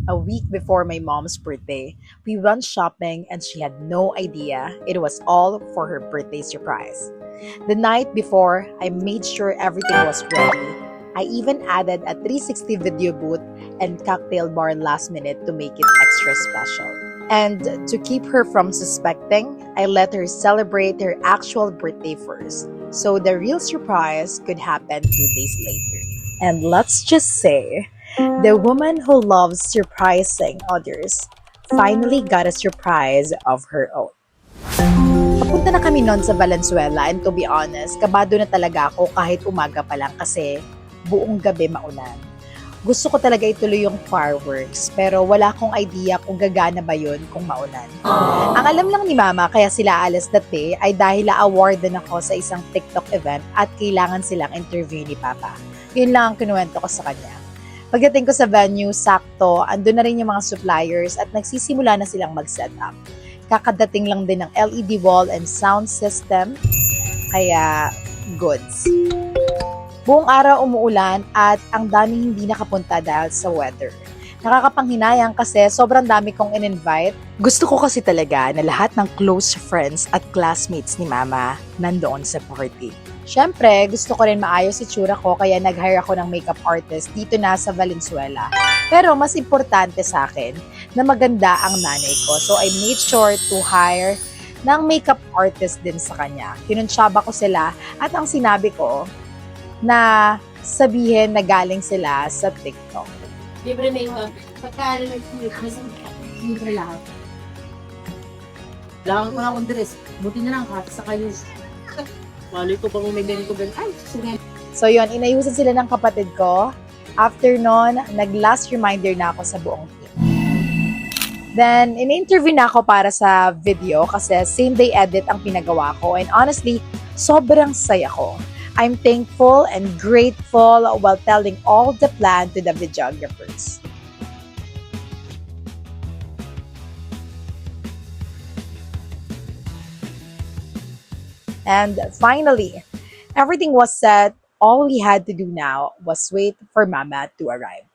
A week before my mom's birthday, we went shopping and she had no idea it was all for her birthday surprise. The night before, I made sure everything was ready. I even added a 360 video booth and cocktail bar last minute to make it extra special. And to keep her from suspecting, I let her celebrate her actual birthday first, so the real surprise could happen 2 days later. And let's just say, the woman who loves surprising others finally got a surprise of her own. Papunta na kami noon sa Valenzuela and to be honest, kabado na talaga ako kahit umaga pa lang kasi buong gabi maulan. Gusto ko talaga ituloy yung fireworks pero wala akong idea kung gagana ba yun kung maulan. Ang alam lang ni Mama kaya sila alas that day ay dahil a-awardan ako sa isang TikTok event at kailangan silang interview ni Papa. Yun lang ang kinuwento ko sa kanya. Pagdating ko sa venue, sakto, andun na rin yung mga suppliers at nagsisimula na silang mag-set up. Kakadating lang din ng LED wall and sound system, kaya goods. Buong araw umuulan at ang daming hindi nakapunta dahil sa weather. Nakakapanghinayang kasi sobrang dami kong in-invite. Gusto ko kasi talaga na lahat ng close friends at classmates ni Mama nandoon sa party. Siyempre, gusto ko rin maayos itsura ko kaya nag-hire ako ng makeup artist dito na sa Valenzuela. Pero mas importante sa akin na maganda ang nanay ko. So I made sure to hire ng makeup artist din sa kanya. Kinunsyaba ko sila at ang sinabi ko na sabihin na galing sila sa TikTok. Libre makeup. Pagka libre lahat. Lang ko na akong dress. Buti na lang ka sa kayo. Mali ko bang may ganito ganito. Ay, sige. So yun, inayusan sila ng kapatid ko. After nun, nag-last reminder na ako sa buong team. Then, in-interview na ako para sa video kasi same day edit ang pinagawa ko. And honestly, sobrang saya ko. I'm thankful and grateful while telling all the plan to the videographers. And finally, everything was set. All we had to do now was wait for Mama to arrive.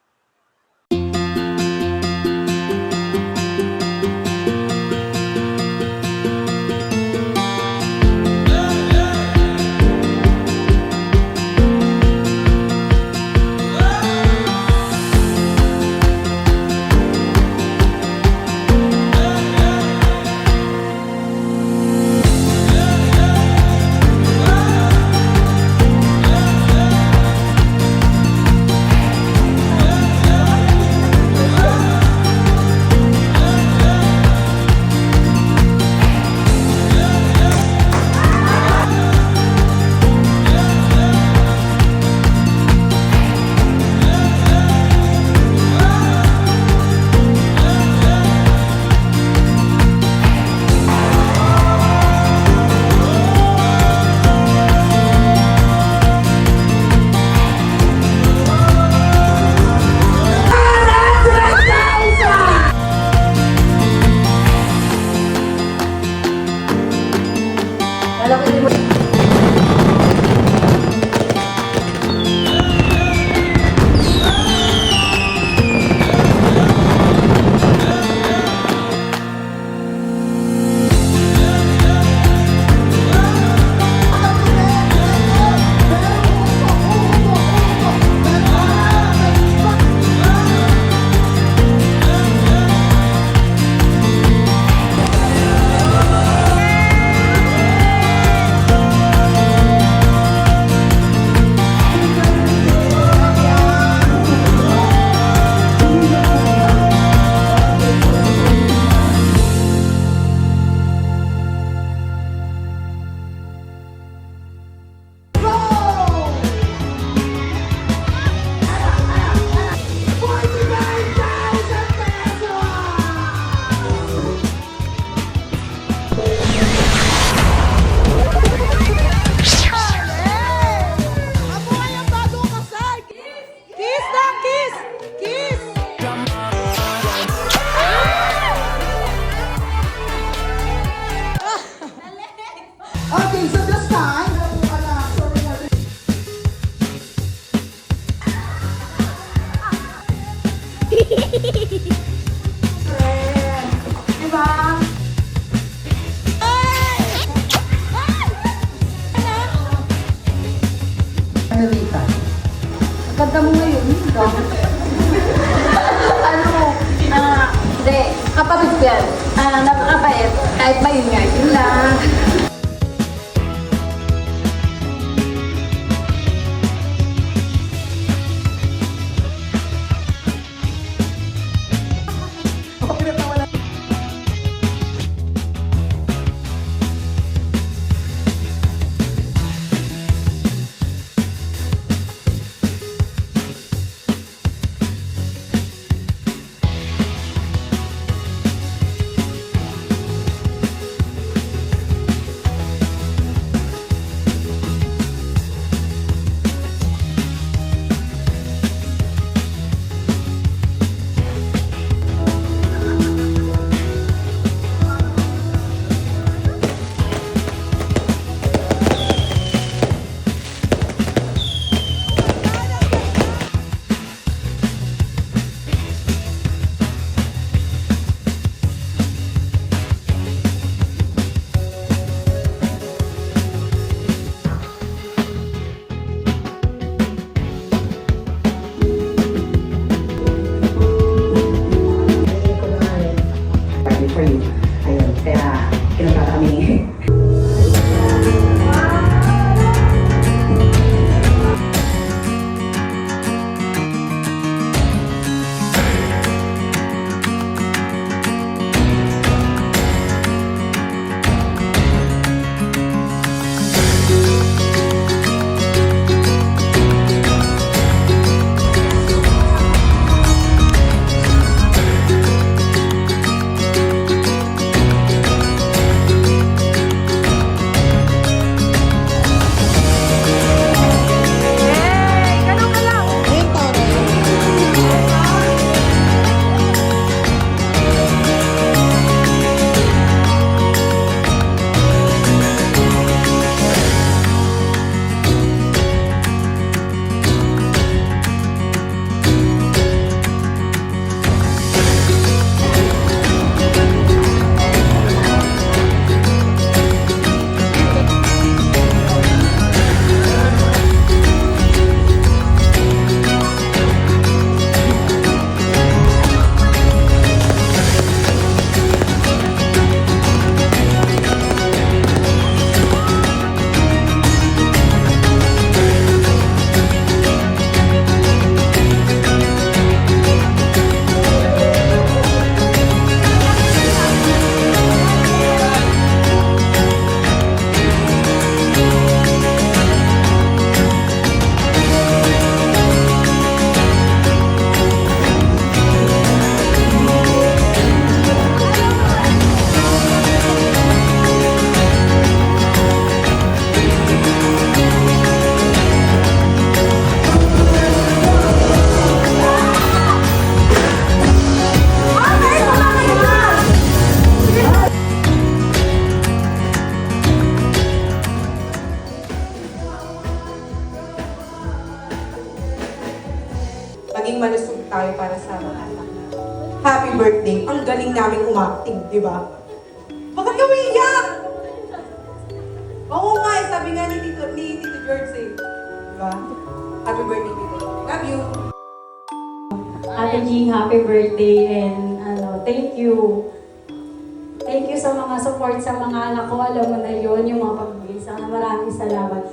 Hehehehe Kahit maingay, yun lang. Party for you. Ayun, kaya kinanta kami. Maging malusog tayo para sa mga anak. Happy birthday! Ang galing namin umacting, di ba? Bakit ka umiiyak? Oo nga, sabi nga ni Tito George eh. Di ba? Happy birthday, Tito. Love you! Ate Jing, happy birthday and thank you. Thank you sa mga support sa mga anak ko. Alam mo na yun, yung mga pagbibigay. Sana maraming salamat.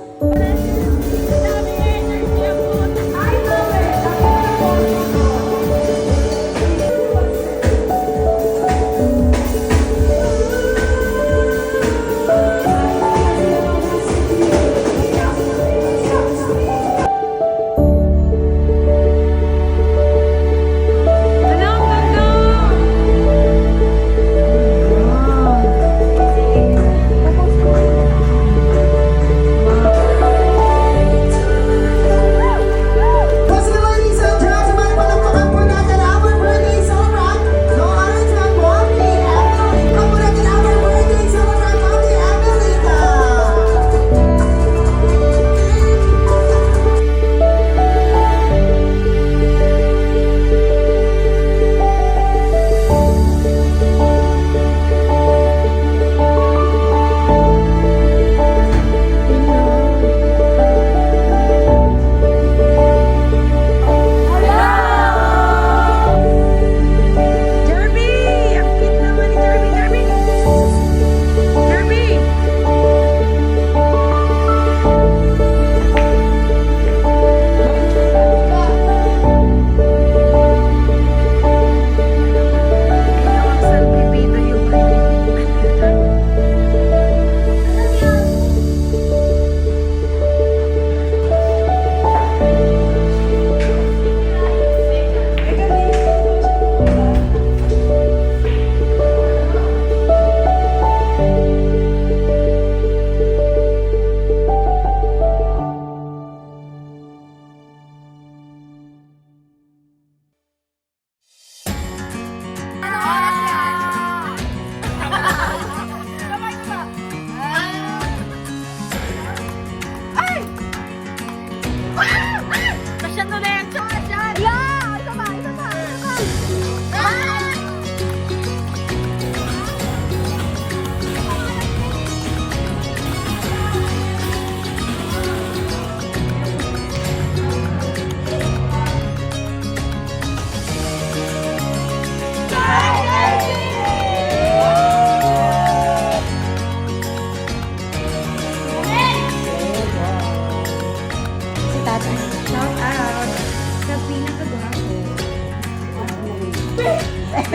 Welcome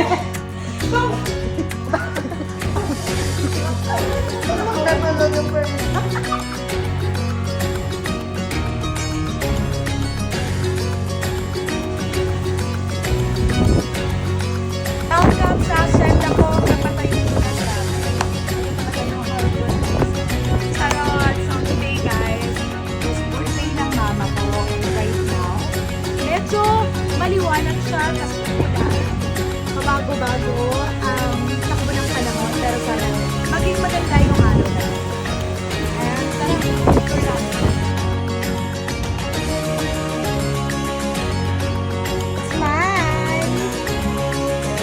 sa Senda ko, kapatay ko na siya. Charot! So today guys, is birthday ng mama ko right now. Medyo maliwanag siya kasi mabago-bago takbo ng panahon, pero sana maging maganda yung araw na. And tara, picture natin. Smile!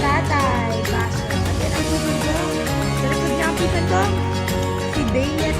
Tatay, Basho. At yan ang likod ko. Sa likod niya ang pisan ko. Si Dayet.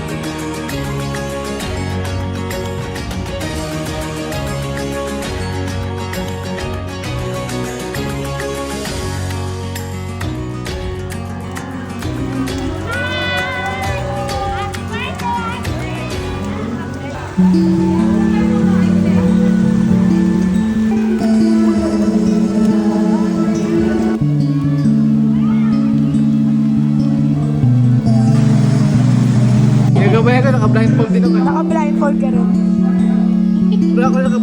Yung gabay ka, naka-blindfold din ako. Naka-blindfold ka rin. Wala ako naka